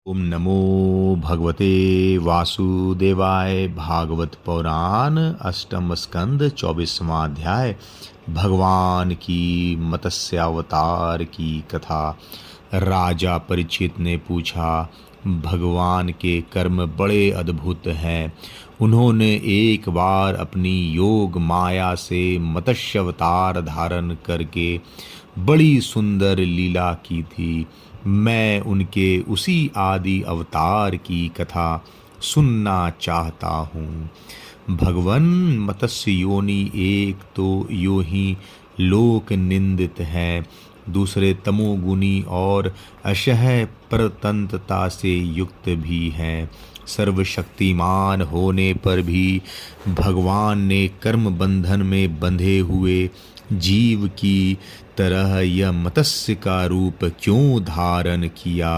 ओम नमो भगवते वासुदेवाय। भागवत पुराण अष्टम स्कंद 24वां अध्याय। भगवान की मत्स्यावतार की कथा। राजा परीक्षित ने पूछा, भगवान के कर्म बड़े अद्भुत हैं। उन्होंने एक बार अपनी योग माया से मत्स्य अवतार धारण करके बड़ी सुंदर लीला की थी। मैं उनके उसी आदि अवतार की कथा सुनना चाहता हूँ। भगवन मत्स्य योनि एक तो यो ही लोक निंदित है, दूसरे तमोगुनी और अशह परतंत्रता से युक्त भी हैं। सर्वशक्तिमान होने पर भी भगवान ने कर्म बंधन में बंधे हुए जीव की तरह यह मत्स्य का रूप क्यों धारण किया।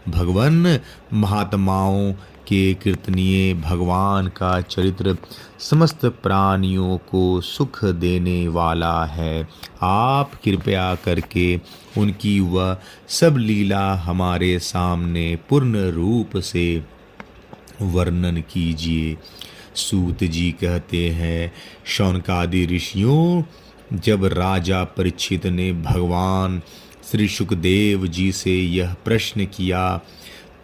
भगवान महात्माओं के कीर्तनीय भगवान का चरित्र समस्त प्राणियों को सुख देने वाला है। आप कृपया करके उनकी वह सब लीला हमारे सामने पूर्ण रूप से वर्णन कीजिए। सूत जी कहते हैं, शौनकादि ऋषियों, जब राजा परीक्षित ने भगवान श्री सुखदेव जी से यह प्रश्न किया,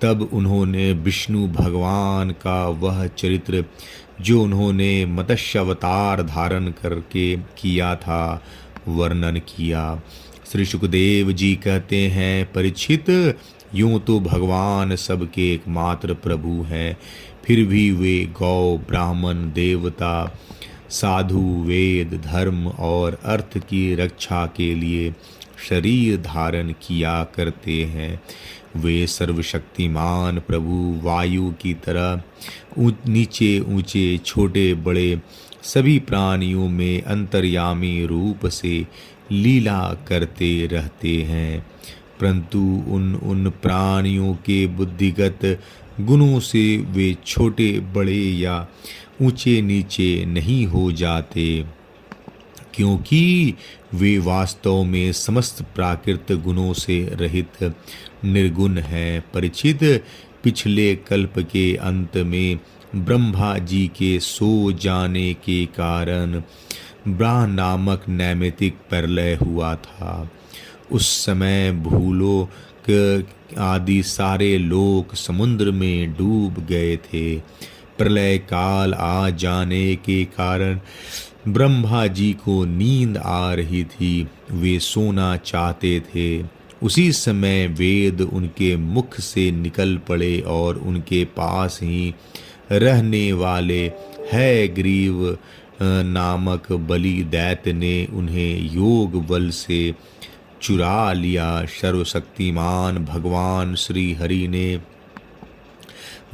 तब उन्होंने विष्णु भगवान का वह चरित्र जो उन्होंने मत्स्य अवतार धारण करके किया था वर्णन किया। श्री सुखदेव जी कहते हैं, परीक्षित, यूं तो भगवान सबके एकमात्र प्रभु हैं, फिर भी वे गौ, ब्राह्मण, देवता, साधु, वेद, धर्म और अर्थ की रक्षा के लिए शरीर धारण किया करते हैं। वे सर्वशक्तिमान प्रभु वायु की तरह नीचे ऊंचे छोटे बड़े सभी प्राणियों में अंतर्यामी रूप से लीला करते रहते हैं, परंतु उन प्राणियों के बुद्धिगत गुणों से वे छोटे बड़े या ऊंचे नीचे नहीं हो जाते, क्योंकि वे वास्तव में समस्त प्राकृत गुणों से रहित निर्गुण हैं। परीक्षित, पिछले कल्प के अंत में ब्रह्मा जी के सो जाने के कारण ब्रह्मा नामक नैमितिक प्रलय हुआ था। उस समय भूलोक आदि सारे लोक समुद्र में डूब गए थे। प्रलय काल आ जाने के कारण ब्रह्मा जी को नींद आ रही थी, वे सोना चाहते थे। उसी समय वेद उनके मुख से निकल पड़े और उनके पास ही रहने वाले हयग्रीव नामक बलि दैत्य ने उन्हें योग बल से चुरा लिया। सर्वशक्तिमान भगवान श्री हरि ने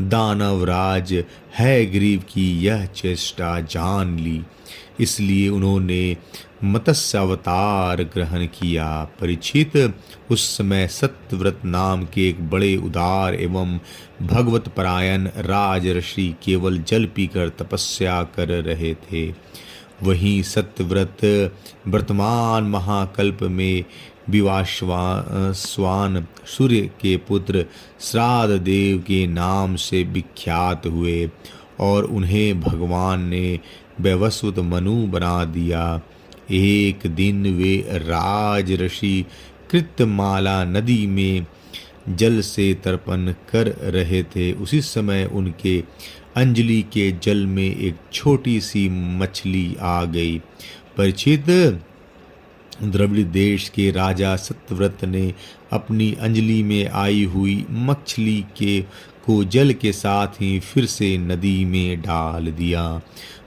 दानवराज हयग्रीव की यह चेष्टा जान ली, इसलिए उन्होंने मत्स्य अवतार ग्रहण किया। परीक्षित, उस समय सत्यव्रत नाम के एक बड़े उदार एवं भगवत परायण राजर्षि केवल जल पीकर तपस्या कर रहे थे। वहीं सत्यव्रत वर्तमान महाकल्प में विवास्वान सूर्य के पुत्र श्राद्ध देव के नाम से विख्यात हुए और उन्हें भगवान ने वैवस्वत मनु बना दिया। एक दिन वे राजर्षि कृतमाला नदी में जल से तर्पण कर रहे थे। उसी समय उनके अंजलि के जल में एक छोटी सी मछली आ गई। परीक्षित, द्रविड़ देश के राजा सत्यव्रत ने अपनी अंजलि में आई हुई मछली को जल के साथ ही फिर से नदी में डाल दिया।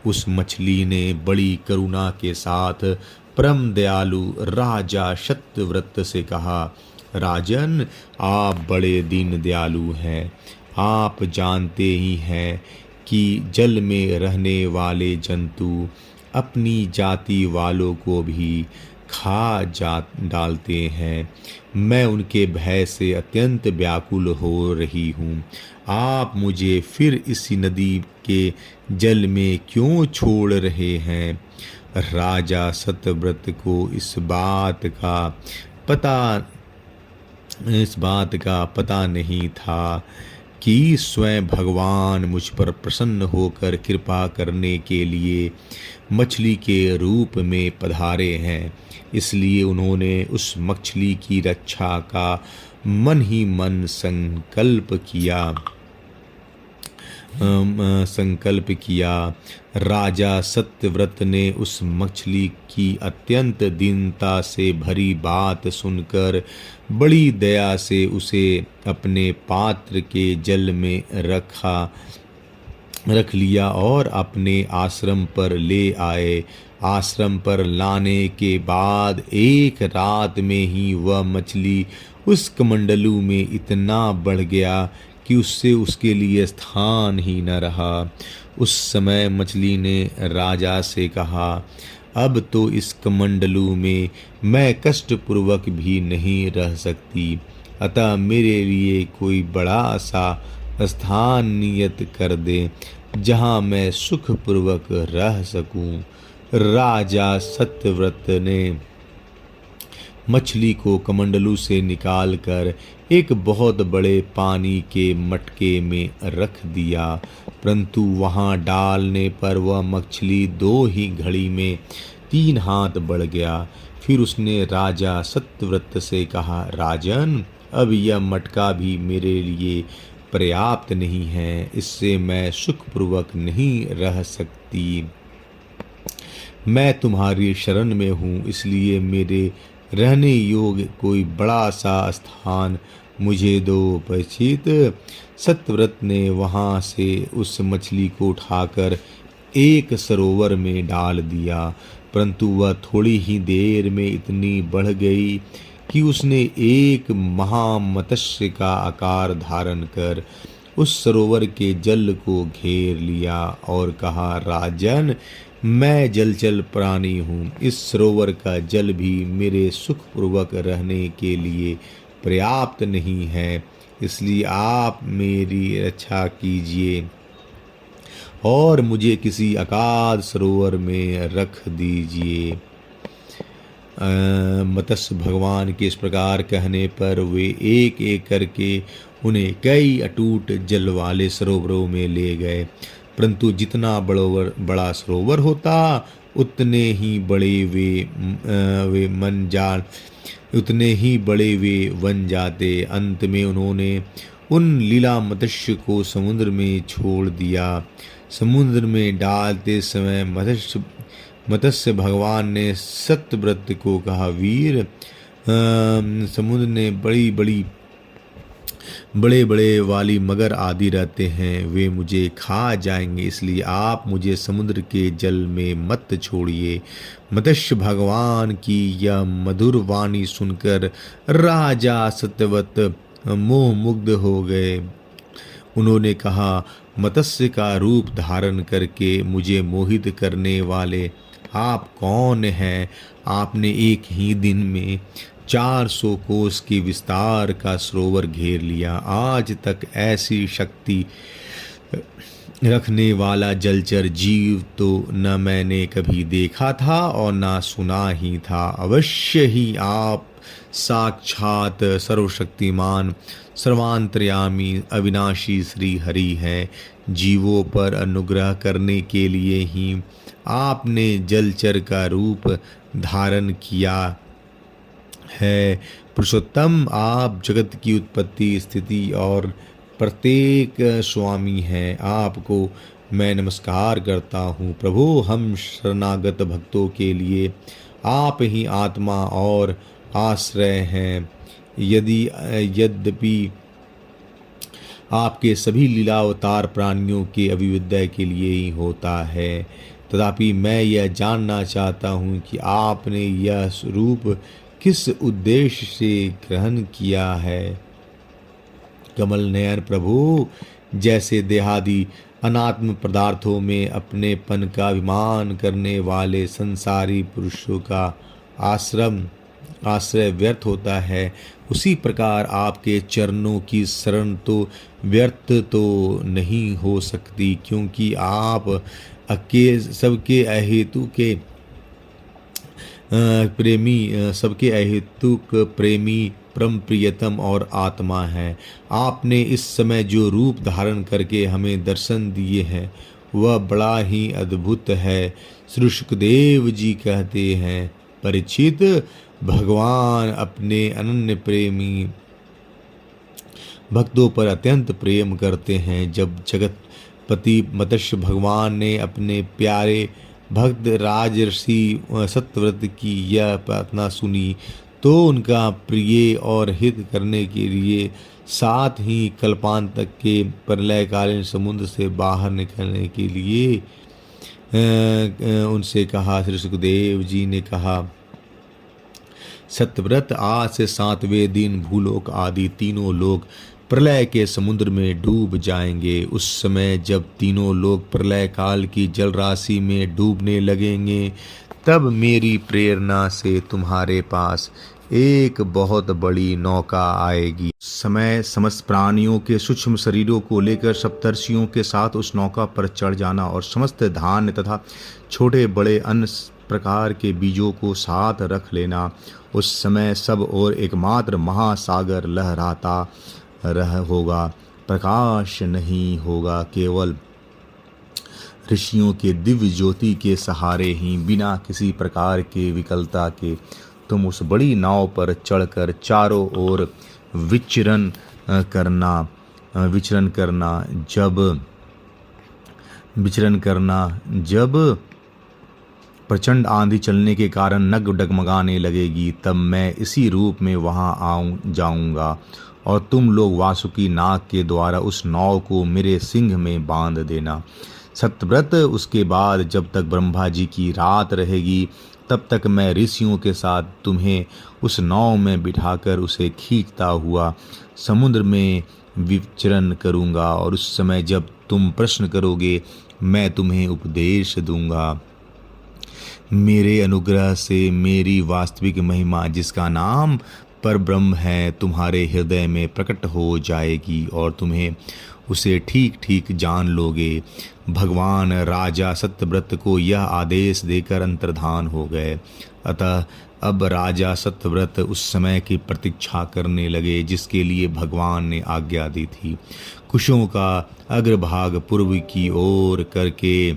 उस मछली ने बड़ी करुणा के साथ परम दयालु राजा सत्यव्रत से कहा, राजन, आप बड़े दीन दयालु हैं। आप जानते ही हैं कि जल में रहने वाले जंतु अपनी जाति वालों को भी खा डालते हैं। मैं उनके भय से अत्यंत व्याकुल हो रही हूँ। आप मुझे फिर इसी नदी के जल में क्यों छोड़ रहे हैं? राजा सत्यव्रत को इस बात का पता इस बात का पता नहीं था कि स्वयं भगवान मुझ पर प्रसन्न होकर कृपा करने के लिए मछली के रूप में पधारे हैं। इसलिए उन्होंने उस मछली की रक्षा का मन ही मन संकल्प किया। राजा सत्यव्रत ने उस मछली की अत्यंत दीनता से भरी बात सुनकर बड़ी दया से उसे अपने पात्र के जल में रख लिया और अपने आश्रम पर ले आए। आश्रम पर लाने के बाद एक रात में ही वह मछली उस कमंडलू में इतना बढ़ गया कि उससे उसके लिए स्थान ही न रहा। उस समय मछली ने राजा से कहा, अब तो इस कमंडलू में मैं कष्टपूर्वक भी नहीं रह सकती, अतः मेरे लिए कोई बड़ा सा स्थान नियत कर दे जहाँ मैं सुखपूर्वक रह सकूं। राजा सत्यव्रत ने मछली को कमंडलू से निकालकर एक बहुत बड़े पानी के मटके में रख दिया, परंतु वहां डालने पर वह मछली 2 ही घड़ी में 3 हाथ बढ़ गया। फिर उसने राजा सत्यव्रत से कहा, राजन, अब यह मटका भी मेरे लिए पर्याप्त नहीं है, इससे मैं सुखपूर्वक नहीं रह सकती। मैं तुम्हारी शरण में हूँ, इसलिए मेरे रहने योग्य कोई बड़ा सा स्थान मुझे दो। परीक्षित, सत्यव्रत ने वहां से उस मछली को उठाकर एक सरोवर में डाल दिया, परंतु वह थोड़ी ही देर में इतनी बढ़ गई कि उसने एक महामत्स्य का आकार धारण कर उस सरोवर के जल को घेर लिया और कहा, राजन, मैं जलचर प्राणी हूँ, इस सरोवर का जल भी मेरे सुखपूर्वक रहने के लिए पर्याप्त नहीं है, इसलिए आप मेरी रक्षा कीजिए और मुझे किसी अगाध सरोवर में रख दीजिए। मत्स्य भगवान के इस प्रकार कहने पर वे एक एक करके उन्हें कई अटूट जल वाले सरोवरों में ले गए, परंतु जितना बड़ा सरोवर होता उतने ही बड़े वे बन जाते। अंत में उन्होंने उन लीला मत्स्य को समुद्र में छोड़ दिया। समुद्र में डालते समय मत्स्य भगवान ने सत्यव्रत को कहा, वीर, समुद्र ने बड़े बड़े वाली मगर आदि रहते हैं, वे मुझे खा जाएंगे, इसलिए आप मुझे समुद्र के जल में मत छोड़िए। मत्स्य भगवान की यह मधुर वाणी सुनकर राजा सत्यव्रत मोह मुग्ध हो गए। उन्होंने कहा, मत्स्य का रूप धारण करके मुझे मोहित करने वाले आप कौन हैं? आपने एक ही दिन में 400 कोस के विस्तार का सरोवर घेर लिया। आज तक ऐसी शक्ति रखने वाला जलचर जीव तो न मैंने कभी देखा था और न सुना ही था। अवश्य ही आप साक्षात सर्वशक्तिमान सर्वांतर्यामी अविनाशी श्री हरि हैं। जीवों पर अनुग्रह करने के लिए ही आपने जलचर का रूप धारण किया है। पुरुषोत्तम, आप जगत की उत्पत्ति, स्थिति और प्रत्येक स्वामी हैं। आपको मैं नमस्कार करता हूँ। प्रभु, हम शरणागत भक्तों के लिए आप ही आत्मा और आश्रय हैं। यद्यपि आपके सभी लीलावतार प्राणियों के अभ्युदय के लिए ही होता है, तथापि मैं यह जानना चाहता हूँ कि आपने यह रूप किस उद्देश्य से ग्रहण किया है। कमल नयन प्रभु, जैसे देहादि अनात्म पदार्थों में अपनेपन का अभिमान करने वाले संसारी पुरुषों का आश्रय व्यर्थ होता है, उसी प्रकार आपके चरणों की शरण तो व्यर्थ तो नहीं हो सकती, क्योंकि आप सबके अहेतुक प्रेमी परम प्रियतम और आत्मा है। आपने इस समय जो रूप धारण करके हमें दर्शन दिए हैं वह बड़ा ही अद्भुत है। श्री शुकदेव जी कहते हैं, परीक्षित, भगवान अपने अनन्य प्रेमी भक्तों पर अत्यंत प्रेम करते हैं। जब जगतपति मत्स्य भगवान ने अपने प्यारे भक्त राजर्षि सत्यव्रत की यह प्रार्थना सुनी तो उनका प्रिय और हित करने के लिए साथ ही कल्पांत तक के प्रलयकालीन समुद्र से बाहर निकलने के लिए उनसे कहा। श्री सुखदेव जी ने कहा, सत्यव्रत, आज से 7वें दिन भूलोक आदि तीनों लोग प्रलय के समुद्र में डूब जाएंगे। उस समय जब तीनों लोग प्रलय काल की जल राशि में डूबने लगेंगे तब मेरी प्रेरणा से तुम्हारे पास एक बहुत बड़ी नौका आएगी। समय समस्त प्राणियों के सूक्ष्म शरीरों को लेकर सप्तर्षियों के साथ उस नौका पर चढ़ जाना और समस्त धान्य तथा छोटे बड़े अन्य प्रकार के बीजों को साथ रख लेना। उस समय सब और एकमात्र महासागर लहराता होगा, प्रकाश नहीं होगा। केवल ऋषियों के दिव्य ज्योति के सहारे ही बिना किसी प्रकार के विकलता के तुम उस बड़ी नाव पर चढ़कर चारों ओर विचरण करना। जब प्रचंड आंधी चलने के कारण नग डगमगाने लगेगी तब मैं इसी रूप में वहां जाऊंगा और तुम लोग वासुकी नाग के द्वारा उस नाव को मेरे सिंह में बांध देना। सत्यव्रत, उसके बाद जब तक ब्रह्मा जी की रात रहेगी तब तक मैं ऋषियों के साथ तुम्हें उस नाव में बिठाकर उसे खींचता हुआ समुद्र में विचरण करूंगा और उस समय जब तुम प्रश्न करोगे मैं तुम्हें उपदेश दूंगा। मेरे अनुग्रह से मेरी वास्तविक महिमा, जिसका नाम पर ब्रह्म है, तुम्हारे हृदय में प्रकट हो जाएगी और तुम्हें उसे ठीक ठीक जान लोगे। भगवान राजा सत्यव्रत को यह आदेश देकर अंतर्धान हो गए। अतः अब राजा सत्यव्रत उस समय की प्रतीक्षा करने लगे जिसके लिए भगवान ने आज्ञा दी थी। कुशों का अग्रभाग पूर्व की ओर करके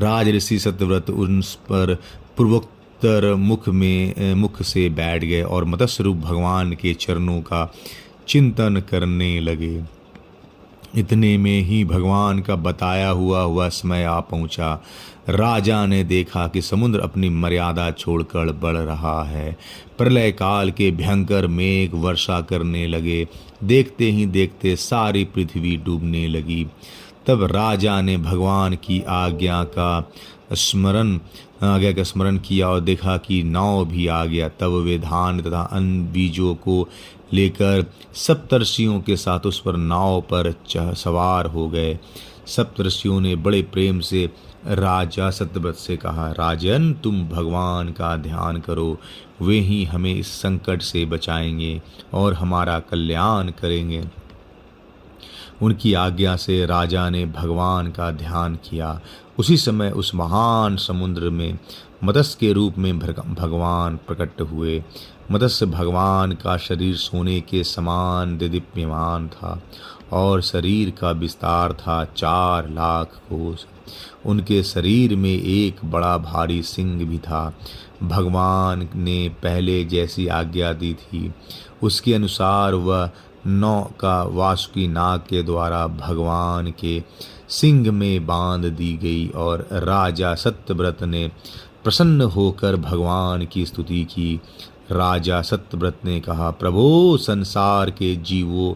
राजऋषि सत्यव्रत उस पर पूर्वोत्तर मुख से बैठ गए और मत्स्य रूप भगवान के चरणों का चिंतन करने लगे। इतने में ही भगवान का बताया हुआ समय आ पहुंचा। राजा ने देखा कि समुद्र अपनी मर्यादा छोड़कर बढ़ रहा है। प्रलय काल के भयंकर मेघ वर्षा करने लगे। देखते ही देखते सारी पृथ्वी डूबने लगी। तब राजा ने भगवान की आज्ञा का स्मरण किया और देखा कि नाव भी आ गया। तब वे धान तथा अन्य बीजों को लेकर सप्तर्षियों के साथ उस पर नाव पर सवार हो गए। सप्तर्षियों ने बड़े प्रेम से राजा सत्यव्रत से कहा, राजन, तुम भगवान का ध्यान करो, वे ही हमें इस संकट से बचाएंगे और हमारा कल्याण करेंगे। उनकी आज्ञा से राजा ने भगवान का ध्यान किया। उसी समय उस महान समुद्र में मत्स्य के रूप में भगवान प्रकट हुए। मत्स्य भगवान का शरीर सोने के समान दिव्यमान था और शरीर का विस्तार था 4 लाख कोस। उनके शरीर में एक बड़ा भारी सिंह भी था। भगवान ने पहले जैसी आज्ञा दी थी उसके अनुसार वह नौका वासुकी नाग के द्वारा भगवान के सिंह में बांध दी गई और राजा सत्यव्रत ने प्रसन्न होकर भगवान की स्तुति की। राजा सत्यव्रत ने कहा, प्रभो, संसार के जीवों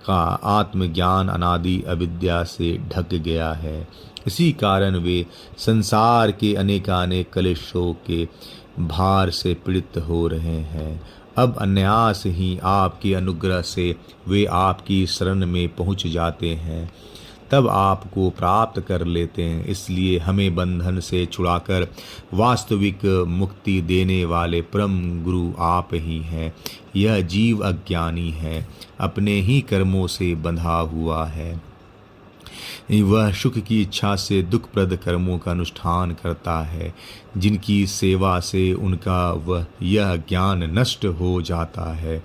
का आत्मज्ञान अनादि अविद्या से ढक गया है। इसी कारण वे संसार के अनेकानेक कलेशों के भार से पीड़ित हो रहे हैं। अब अनायास ही आपके अनुग्रह से वे आपकी शरण में पहुंच जाते हैं, तब आपको प्राप्त कर लेते हैं। इसलिए हमें बंधन से छुड़ाकर वास्तविक मुक्ति देने वाले परम गुरु आप ही हैं। यह जीव अज्ञानी है, अपने ही कर्मों से बंधा हुआ है। वह सुख की इच्छा से दुखप्रद कर्मों का अनुष्ठान करता है, जिनकी सेवा से उनका वह यह ज्ञान नष्ट हो जाता है,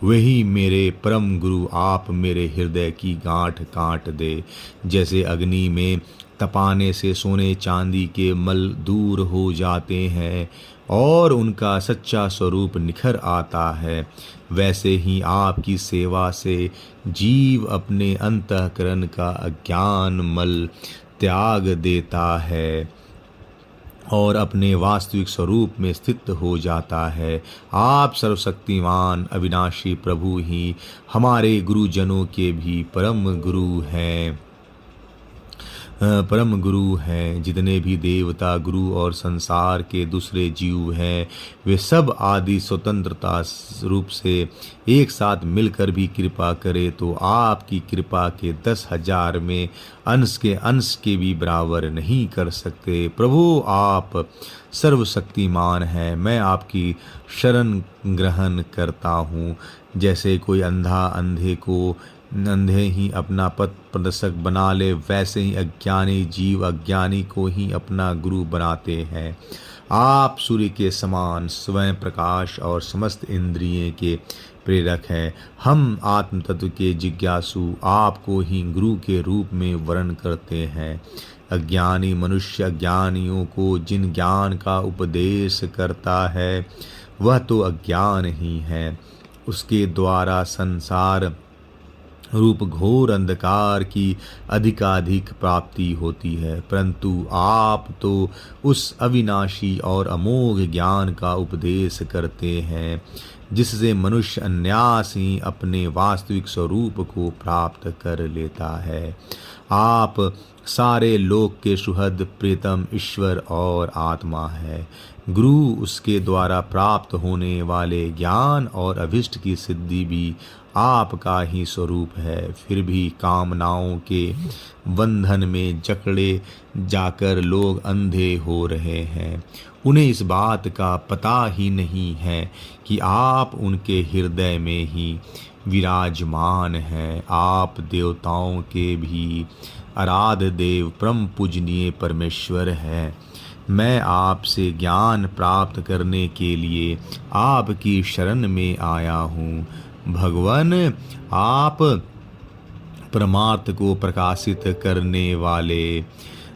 वही मेरे परम गुरु आप मेरे हृदय की गांठ काट दे। जैसे अग्नि में तपाने से सोने चांदी के मल दूर हो जाते हैं और उनका सच्चा स्वरूप निखर आता है, वैसे ही आपकी सेवा से जीव अपने अंतःकरण का अज्ञान मल त्याग देता है और अपने वास्तविक स्वरूप में स्थित हो जाता है। आप सर्वशक्तिमान अविनाशी प्रभु ही हमारे गुरुजनों के भी परम गुरु हैं। जितने भी देवता गुरु और संसार के दूसरे जीव हैं, वे सब आदि स्वतंत्रता रूप से एक साथ मिलकर भी कृपा करें तो आपकी कृपा के 10,000 में अंश के भी बराबर नहीं कर सकते। प्रभु आप सर्वशक्तिमान हैं, मैं आपकी शरण ग्रहण करता हूँ। जैसे कोई अंधा अंधे ही अपना पथ प्रदर्शक बना ले, वैसे ही अज्ञानी जीव अज्ञानी को ही अपना गुरु बनाते हैं। आप सूर्य के समान स्वयं प्रकाश और समस्त इंद्रियों के प्रेरक हैं। हम आत्म तत्व के जिज्ञासु आपको ही गुरु के रूप में वर्ण करते हैं। अज्ञानी मनुष्य अज्ञानियों को जिन ज्ञान का उपदेश करता है वह तो अज्ञान ही है, उसके द्वारा संसार रूप घोर अंधकार की अधिकाधिक प्राप्ति होती है। परंतु आप तो उस अविनाशी और अमोघ ज्ञान का उपदेश करते हैं जिससे मनुष्य अनायास ही अपने वास्तविक स्वरूप को प्राप्त कर लेता है। आप सारे लोक के सुहृद प्रीतम ईश्वर और आत्मा है। गुरु उसके द्वारा प्राप्त होने वाले ज्ञान और अभिष्ट की सिद्धि भी आपका ही स्वरूप है। फिर भी कामनाओं के बंधन में जकड़े जाकर लोग अंधे हो रहे हैं। उन्हें इस बात का पता ही नहीं है कि आप उनके हृदय में ही विराजमान हैं। आप देवताओं के भी आराध्य देव परम पूजनीय परमेश्वर हैं। मैं आपसे ज्ञान प्राप्त करने के लिए आपकी शरण में आया हूँ। भगवान आप परमार्थ को प्रकाशित करने वाले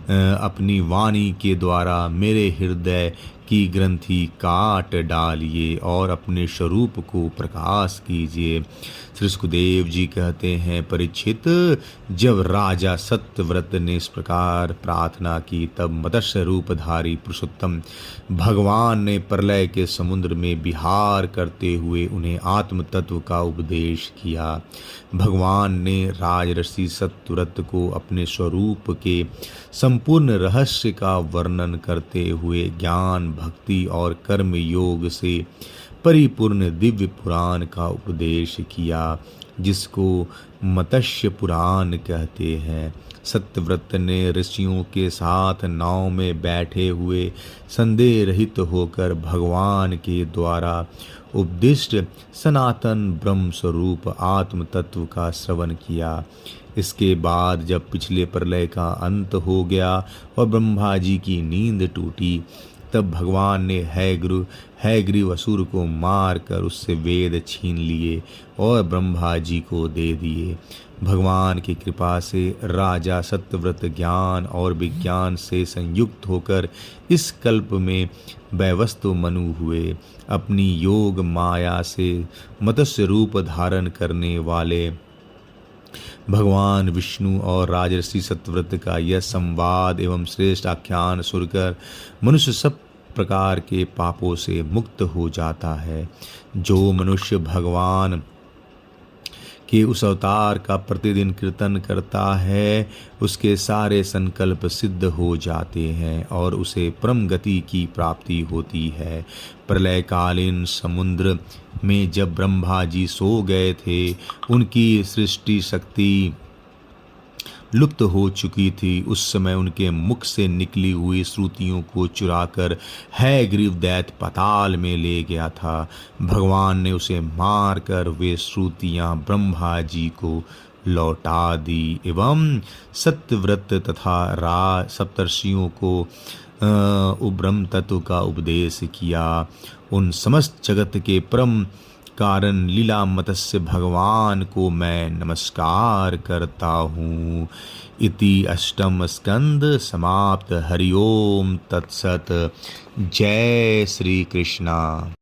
अपनी वाणी के द्वारा मेरे हृदय की ग्रंथि काट डालिए और अपने स्वरूप को प्रकाश कीजिए। श्री सुखदेव जी कहते हैं, परीक्षित, जब राजा सत्यव्रत ने इस प्रकार प्रार्थना की तब मत्स्य रूपधारी पुरुषोत्तम भगवान ने प्रलय के समुद्र में विहार करते हुए उन्हें आत्म तत्व का उपदेश किया। भगवान ने राजर्षि सत्यव्रत को अपने स्वरूप के संपूर्ण रहस्य का वर्णन करते हुए ज्ञान भक्ति और कर्म योग से परिपूर्ण दिव्य पुराण का उपदेश किया, जिसको मत्स्य पुराण कहते हैं। सत्यव्रत ने ऋषियों के साथ नाव में बैठे हुए संदेह रहित होकर भगवान के द्वारा उपदिष्ट सनातन ब्रह्म स्वरूप आत्म तत्व का श्रवण किया। इसके बाद जब पिछले प्रलय का अंत हो गया और ब्रह्मा जी की नींद टूटी, तब भगवान ने हैग्रीव असुर को मार कर उससे वेद छीन लिए और ब्रह्मा जी को दे दिए। भगवान की कृपा से राजा सत्यव्रत ज्ञान और विज्ञान से संयुक्त होकर इस कल्प में वैवस्व मनु हुए। अपनी योग माया से मत्स्य रूप धारण करने वाले भगवान विष्णु और राजर्षि सत्यव्रत का यह संवाद एवं श्रेष्ठ आख्यान सुनकर मनुष्य सब प्रकार के पापों से मुक्त हो जाता है। जो मनुष्य भगवान के उस अवतार का प्रतिदिन कीर्तन करता है, उसके सारे संकल्प सिद्ध हो जाते हैं और उसे परम गति की प्राप्ति होती है। प्रलयकालीन समुद्र में जब ब्रह्मा जी सो गए थे, उनकी सृष्टि शक्ति लुप्त हो चुकी थी। उस समय उनके मुख से निकली हुई श्रुतियों को चुराकर हैग्रीव दैत्य पाताल में ले गया था। भगवान ने उसे मारकर वे श्रुतियां ब्रह्मा जी को लौटा दी एवं सत्यव्रत तथा राज सप्तर्षियों को ब्रह्म तत्व का उपदेश किया। उन समस्त जगत के परम कारण लीला मत्स्य भगवान को मैं नमस्कार करता हूँ। इति अष्टम स्कंद समाप्त। हरिओम तत्सत। जय श्री कृष्णा।